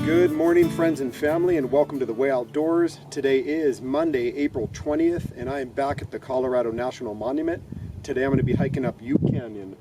Good morning, friends and family, and welcome to The Way Outdoors. Today is Monday, April 20th, and I am back at the Colorado National Monument. Today I'm going to be hiking up Ute Canyon.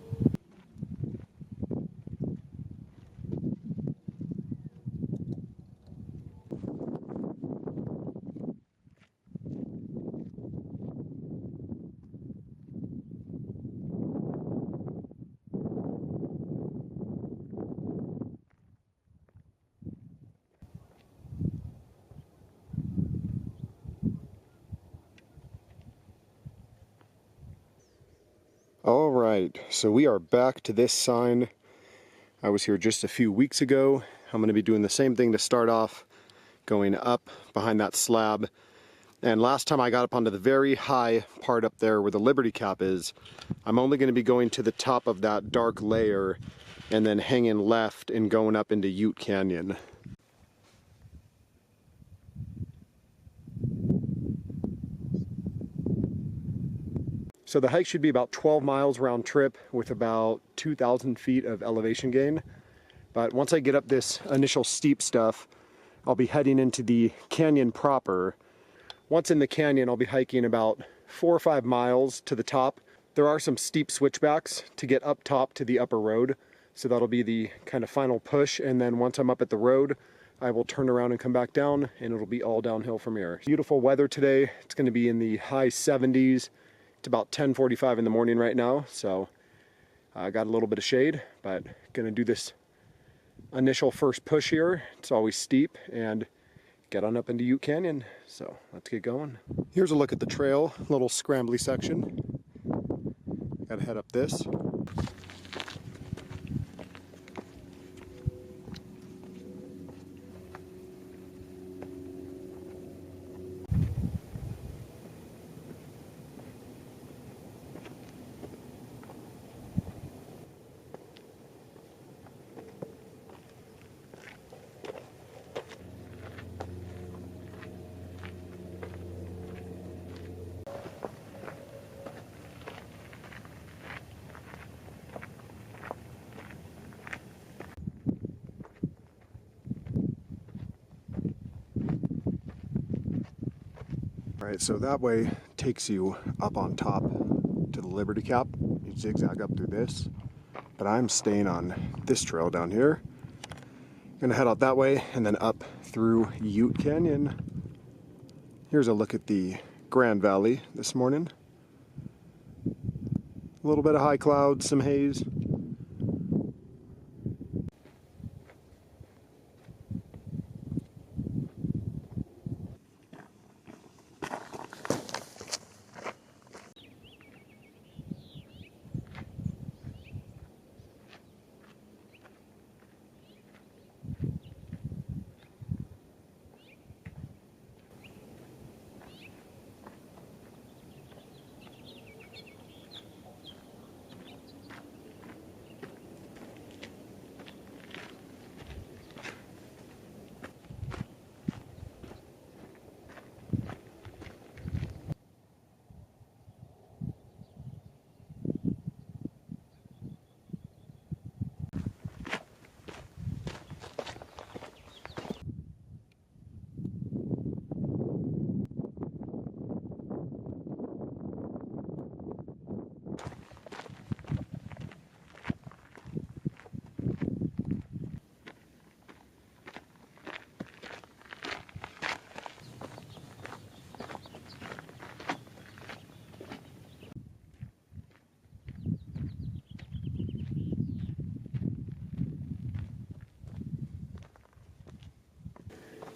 All right, so we are back to this sign. I was here just a few weeks ago. I'm going to be doing the same thing to start off, going up behind that slab. And last time I got up onto the very high part up there where the Liberty Cap is. I'm only going to be going to the top of that dark layer and then hanging left and going up into Ute Canyon. So the hike should be about 12 miles round trip with about 2,000 feet of elevation gain. But once I get up this initial steep stuff, I'll be heading into the canyon proper. Once in the canyon, I'll be hiking about 4 or 5 miles to the top. There are some steep switchbacks to get up top to the upper road. So that'll be the kind of final push. And then once I'm up at the road, I will turn around and come back down, and it'll be all downhill from here. Beautiful weather today. It's going to be in the high 70s. It's about 10:45 in the morning right now, so I got a little bit of shade, but gonna do this initial first push here. It's always steep, and get on up into Ute Canyon. So let's get going. Here's a look at the trail, little scrambly section. Gotta head up this. Alright, so that way takes you up on top to the Liberty Cap. You zigzag up through this, but I'm staying on this trail down here. Gonna head out that way and then up through Ute Canyon. Here's a look at the Grand Valley this morning. A little bit of high clouds, some haze.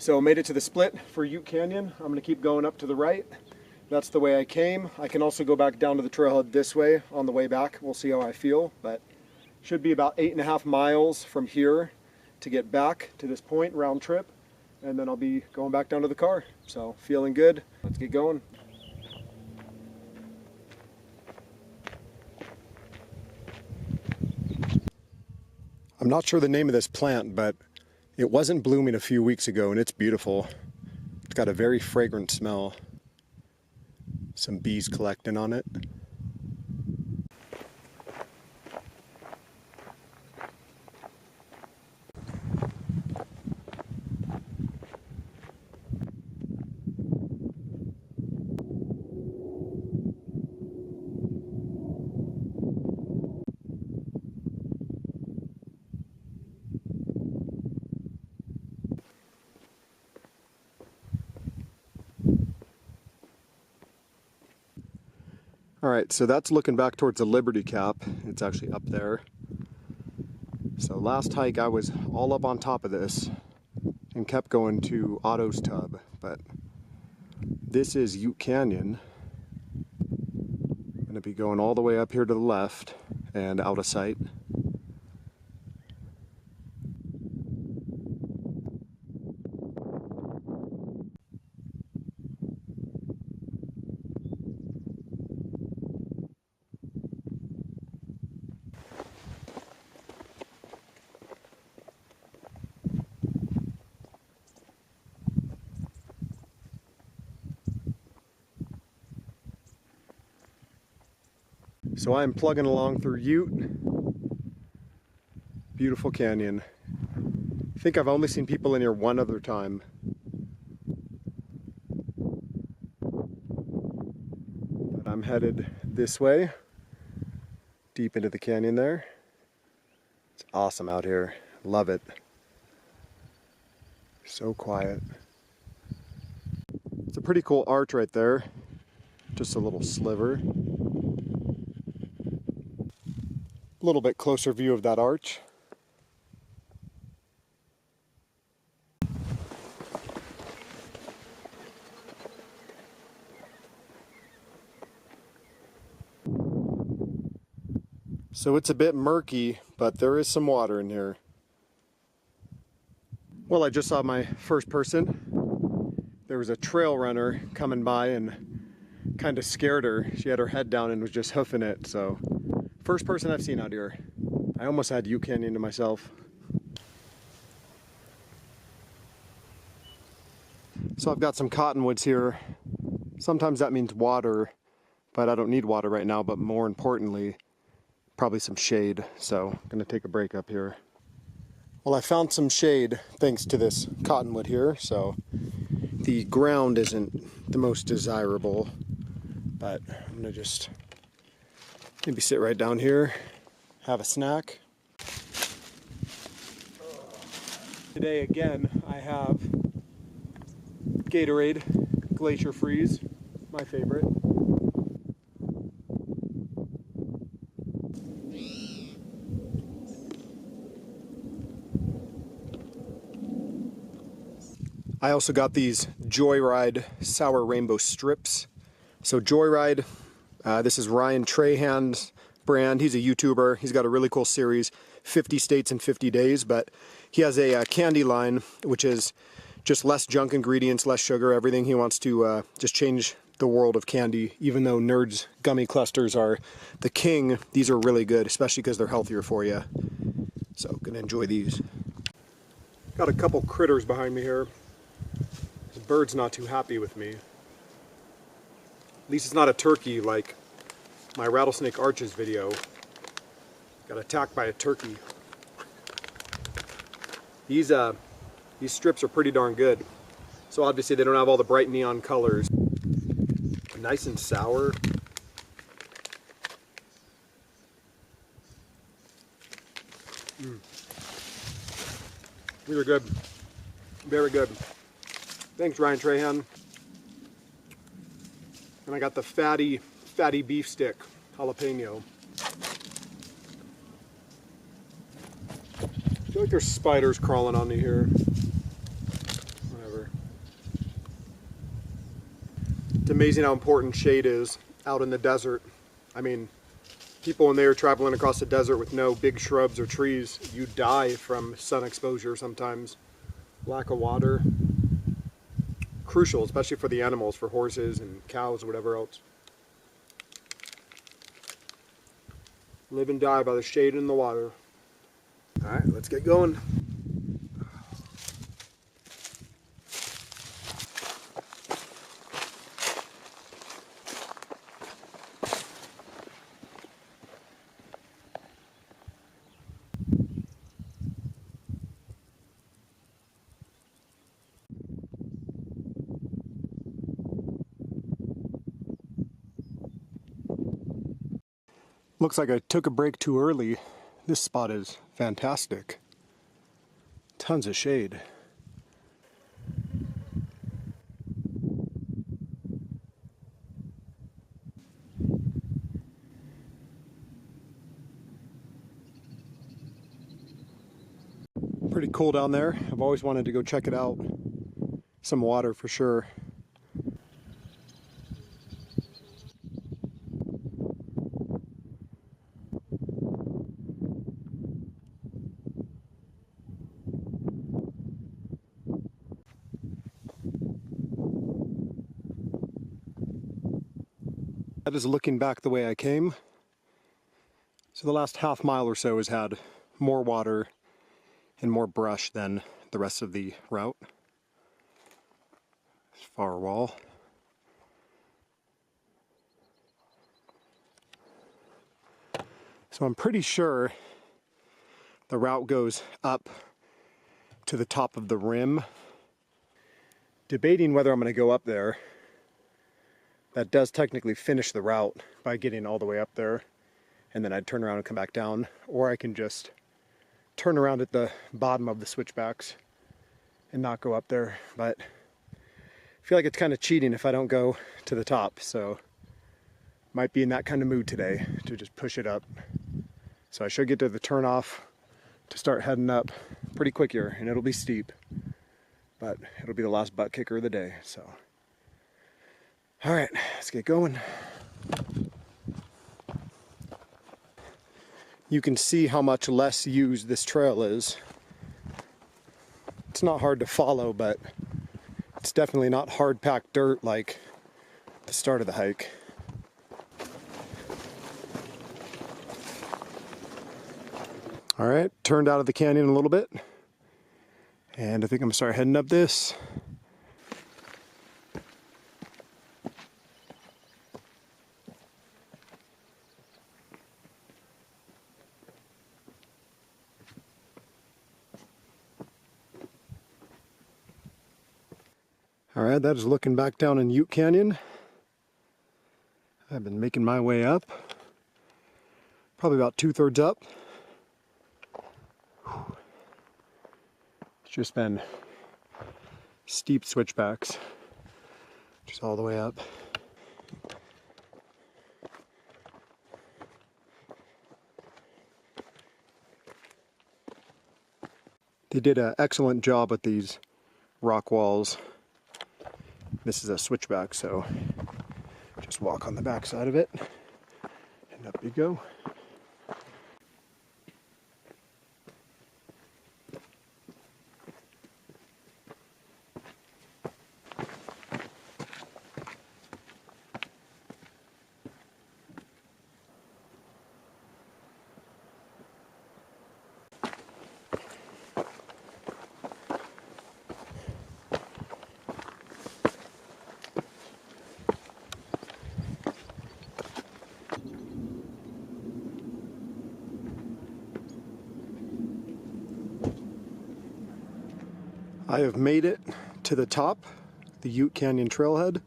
So made it to the split for Ute Canyon. I'm gonna keep going up to the right. That's the way I came. I can also go back down to the trailhead this way on the way back. We'll see how I feel, but should be about 8.5 miles from here to get back to this point, round trip. And then I'll be going back down to the car. So feeling good, let's get going. I'm not sure the name of this plant, but it wasn't blooming a few weeks ago, and it's beautiful. It's got a very fragrant smell. Some bees collecting on it. Alright, so that's looking back towards the Liberty Cap. It's actually up there. So last hike I was all up on top of this and kept going to Otto's Tub, but this is Ute Canyon. I'm going to be going all the way up here to the left and out of sight. So I'm plugging along through Ute. Beautiful canyon. I think I've only seen people in here one other time. But I'm headed this way, deep into the canyon there. It's awesome out here. Love it. So quiet. It's a pretty cool arch right there. Just a little sliver. A little bit closer view of that arch. So it's a bit murky, but there is some water in here. Well, I just saw my first person. There was a trail runner coming by and kind of scared her. She had her head down and was just hoofing it, so first person I've seen out here. I almost had Ute Canyon to myself. So I've got some cottonwoods here. Sometimes that means water, but I don't need water right now, but more importantly, probably some shade. So I'm gonna take a break up here. Well, I found some shade thanks to this cottonwood here, so the ground isn't the most desirable, but I'm gonna just maybe sit right down here, have a snack. Today again, I have Gatorade Glacier Freeze, my favorite. I also got these Joyride Sour Rainbow Strips. So Joyride, this is Ryan Trahan's brand. He's a YouTuber. He's got a really cool series, 50 States in 50 Days, but he has a candy line, which is just less junk ingredients, less sugar, everything. He wants to just change the world of candy. Even though Nerds gummy clusters are the king, these are really good, especially because they're healthier for you. So, gonna enjoy these. Got a couple critters behind me here. The bird's not too happy with me. At least it's not a turkey like my Rattlesnake Arches video. Got attacked by a turkey. These strips are pretty darn good. So obviously they don't have all the bright neon colors. Nice and sour. These are good. Very good. Thanks, Ryan Trahan. And I got the fatty beef stick, jalapeno. I feel like there's spiders crawling on me here. Whatever. It's amazing how important shade is out in the desert. I mean, people when they are traveling across the desert with no big shrubs or trees, you die from sun exposure sometimes. Lack of water. Crucial, especially for the animals, for horses and cows or whatever else. Live and die by the shade and the water. All right, let's get going. Looks like I took a break too early. This spot is fantastic. Tons of shade. cool down there. I've always wanted to go check it out. Some water for sure. That is looking back the way I came. So the last half mile or so has had more water and more brush than the rest of the route. Far wall. So I'm pretty sure the route goes up to the top of the rim. Debating whether I'm going to go up there. That does technically finish the route by getting all the way up there, and then I'd turn around and come back down, or I can just turn around at the bottom of the switchbacks and not go up there. But I feel like it's kind of cheating if I don't go to the top, so might be in that kind of mood today to just push it up. So I should get to the turnoff to start heading up pretty quick here, and it'll be steep, but it'll be the last butt kicker of the day. So all right, let's get going. You can see how much less used this trail is. It's not hard to follow, but it's definitely not hard packed dirt like the start of the hike. All right, turned out of the canyon a little bit, and I think I'm gonna start heading up this. Alright, that is looking back down in Ute Canyon. I've been making my way up. Probably about 2/3 up. It's just been steep switchbacks. Just all the way up. They did an excellent job with these rock walls. This is a switchback, so just walk on the back side of it, and up you go. I have made it to the top, the Ute Canyon Trailhead.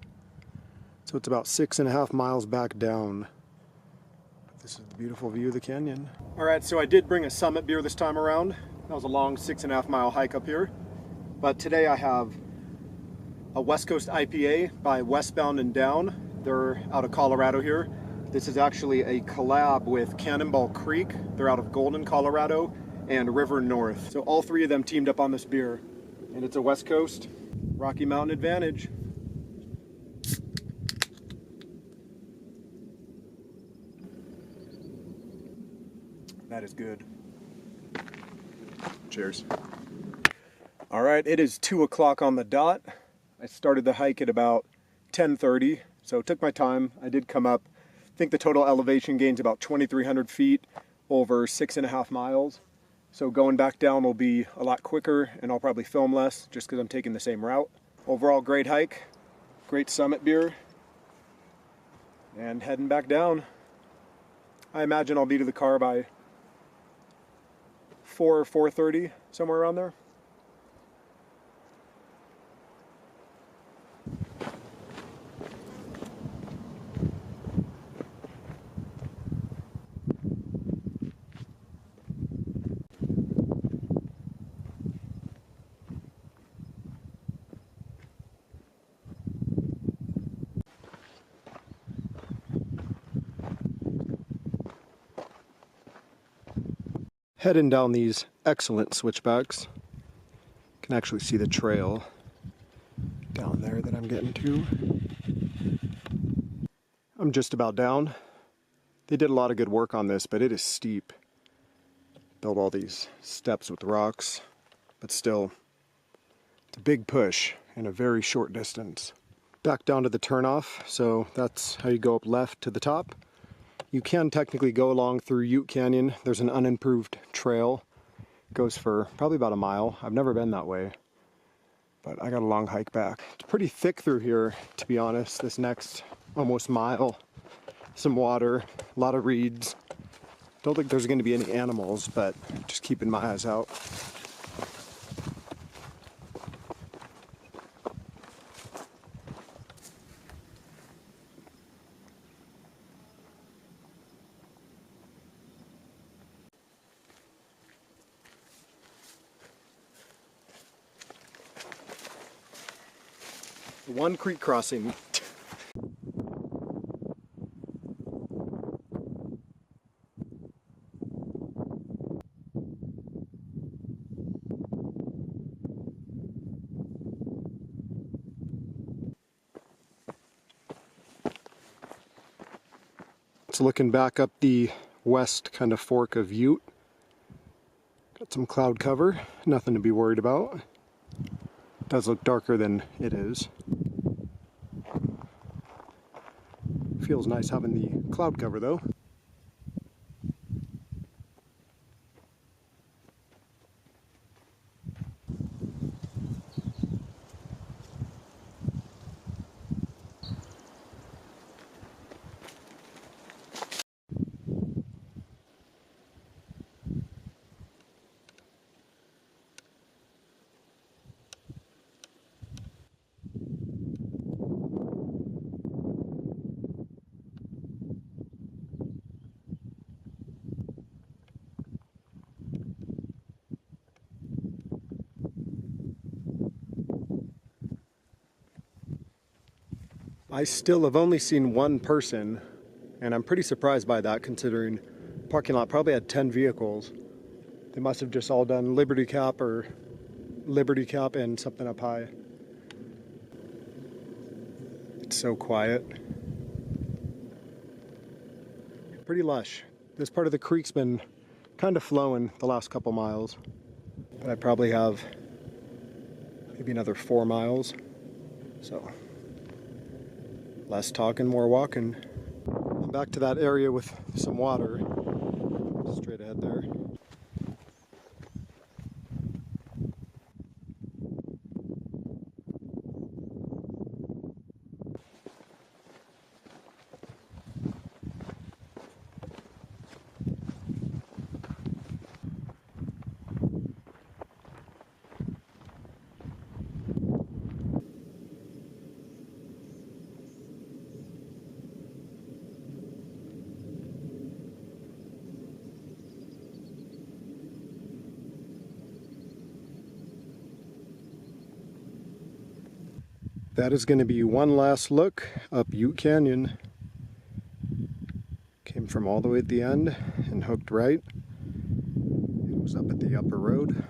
So it's about 6.5 miles back down. This is the beautiful view of the canyon. All right, so I did bring a Summit beer this time around. That was a long 6.5 mile hike up here. But today I have a West Coast IPA by Westbound and Down. They're out of Colorado here. This is actually a collab with Cannonball Creek. They're out of Golden, Colorado, and River North. So all three of them teamed up on this beer. And it's a West Coast Rocky Mountain advantage. That is good. Cheers. All right, it is 2 o'clock on the dot. I started the hike at about 10:30, so it took my time. I did come up. I think the total elevation gain's about 2,300 feet over 6.5 miles. So going back down will be a lot quicker, and I'll probably film less just because I'm taking the same route. Overall, great hike, great Summit beer, and heading back down. I imagine I'll be to the car by 4 or 4:30, somewhere around there. Heading down these excellent switchbacks. can actually see the trail down there that I'm getting to. I'm just about down. They did a lot of good work on this, but it is steep. Built all these steps with rocks, but still, it's a big push in a very short distance. Back down to the turnoff, so that's how you go up left to the top. You can technically go along through Ute Canyon. There's an unimproved trail. It goes for probably about a mile. I've never been that way, but I got a long hike back. It's pretty thick through here, to be honest, this next almost mile. Some water, a lot of reeds. Don't think there's going to be any animals, but just keeping my eyes out. One creek crossing. So looking back up the west kind of fork of Ute. Got some cloud cover, nothing to be worried about. It does look darker than it is. Feels nice having the cloud cover though. I still have only seen one person, and I'm pretty surprised by that considering the parking lot probably had 10 vehicles. They must have just all done Liberty Cap and something up high. It's so quiet. Pretty lush. This part of the creek's been kind of flowing the last couple miles, but I probably have maybe another 4 miles. So less talking, more walking. I'm back to that area with some water. Straight ahead there. That is going to be one last look up Ute Canyon. Came from all the way at the end and hooked right. It was up at the upper road.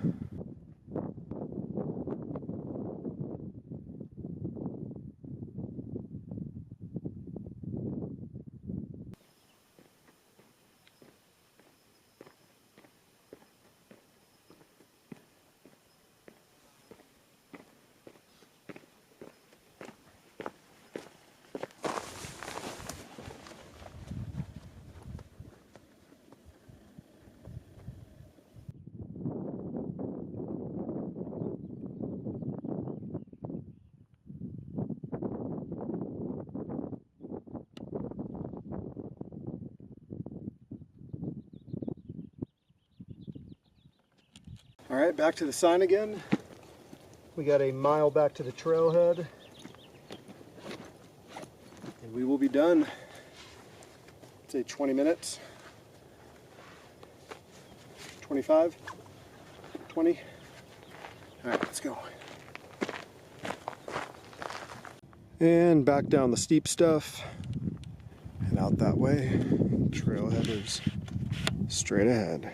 All right, back to the sign again. We got a mile back to the trailhead, and we will be done. I'd say 20 minutes, 25, 20. All right, let's go. And back down the steep stuff and out that way. Trailhead is straight ahead.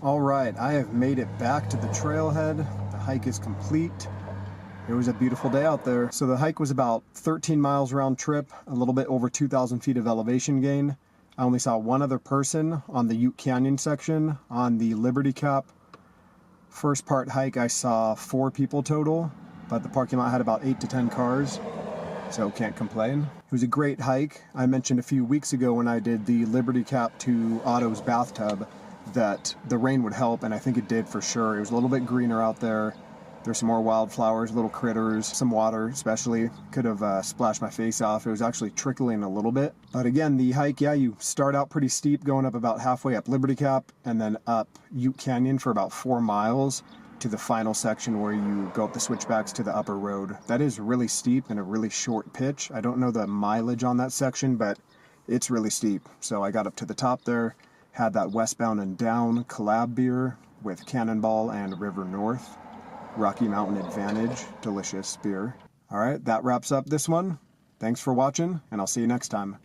All right, I have made it back to the trailhead. The hike is complete. It was a beautiful day out there. So the hike was about 13 miles round trip, a little bit over 2,000 feet of elevation gain. I only saw one other person on the Ute Canyon section. On the Liberty Cap first part hike, I saw 4 people total, but the parking lot had about 8 to 10 cars, so can't complain. It was a great hike. I mentioned a few weeks ago when I did the Liberty Cap to Otto's bathtub that the rain would help, and I think it did for sure. It was a little bit greener out there. There's some more wildflowers, little critters, some water especially. Could have splashed my face off. It was actually trickling a little bit. But again, the hike, yeah, you start out pretty steep, going up about halfway up Liberty Cap, and then up Ute Canyon for about 4 miles to the final section where you go up the switchbacks to the upper road. That is really steep and a really short pitch. I don't know the mileage on that section, but it's really steep. So I got up to the top there, had that westbound and down collab beer with Cannonball and River North. Rocky Mountain Advantage, delicious beer. All right, that wraps up this one. Thanks for watching, and I'll see you next time.